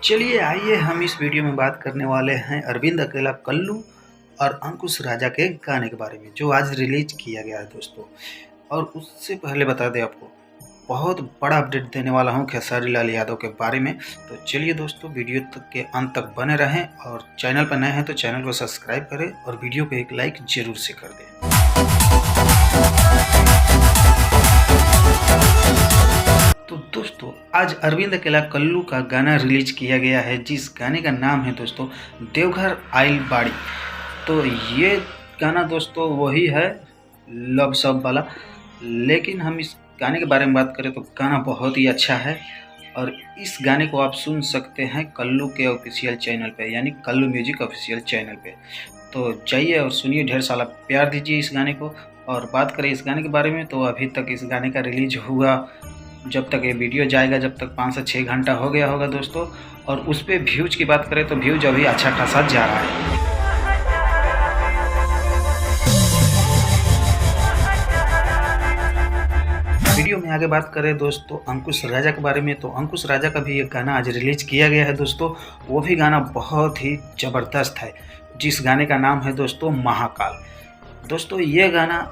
चलिए आइए हम इस वीडियो में बात करने वाले हैं अरविंद अकेला कल्लू और अंकुश राजा के गाने के बारे में जो आज रिलीज किया गया है दोस्तों। और उससे पहले बता दें आपको बहुत बड़ा अपडेट देने वाला हूं खेसारी लाल यादव के बारे में। तो चलिए दोस्तों वीडियो तक के अंत तक बने रहें और चैनल पर नए हैं तो चैनल को सब्सक्राइब करें और वीडियो को एक लाइक जरूर से कर दें। तो दोस्तों आज अरविंद अकेला कल्लू का गाना रिलीज किया गया है जिस गाने का नाम है दोस्तों देवघर आइल बाड़ी। तो ये गाना दोस्तों वही है लव सब वाला, लेकिन हम इस गाने के बारे में बात करें तो गाना बहुत ही अच्छा है और इस गाने को आप सुन सकते हैं कल्लू के ऑफिशियल चैनल पे यानी कल्लू म्यूजिक ऑफिशियल चैनल पे। तो जाइए और सुनिए, ढेर सारा प्यार दीजिए इस गाने को। और बात करें इस गाने के बारे में तो अभी तक इस गाने का रिलीज हुआ, जब तक ये वीडियो जाएगा जब तक 5 से 6 घंटा हो गया होगा दोस्तों। और उस पर व्यूज की बात करें तो व्यूज अभी अच्छा खासा जा रहा है। वीडियो में आगे बात करें दोस्तों अंकुश राजा के बारे में तो अंकुश राजा का भी एक गाना आज रिलीज किया गया है दोस्तों। वो भी गाना बहुत ही ज़बरदस्त है जिस गाने का नाम है दोस्तों महाकाल। दोस्तों ये गाना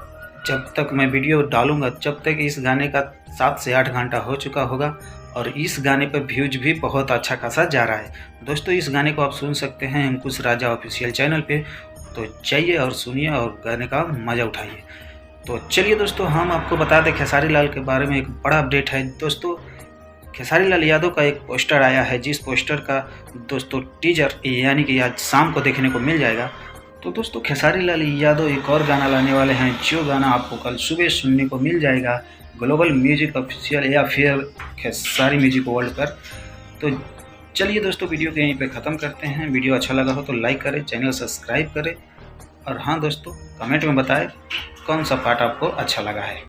जब तक मैं वीडियो डालूंगा जब तक इस गाने का 7 से 8 घंटा हो चुका होगा और इस गाने पर व्यूज भी बहुत अच्छा खासा जा रहा है दोस्तों। इस गाने को आप सुन सकते हैं अंकुश राजा ऑफिशियल चैनल पे। तो जाइए और सुनिए और गाने का मज़ा उठाइए। तो चलिए दोस्तों हम आपको बता दें खेसारी लाल के बारे में एक बड़ा अपडेट है दोस्तों। खेसारी लाल यादव का एक पोस्टर आया है जिस पोस्टर का दोस्तों टीजर यानी कि आज शाम को देखने को मिल जाएगा। तो दोस्तों खेसारी लाल यादव एक और गाना लाने वाले हैं जो गाना आपको कल सुबह सुनने को मिल जाएगा ग्लोबल म्यूजिक ऑफिशियल या फिर खेसारी म्यूजिक वर्ल्ड पर। तो चलिए दोस्तों वीडियो को यहीं पे ख़त्म करते हैं। वीडियो अच्छा लगा हो तो लाइक करें, चैनल सब्सक्राइब करें और हाँ दोस्तों कमेंट में बताएं कौन सा पार्ट आपको अच्छा लगा है।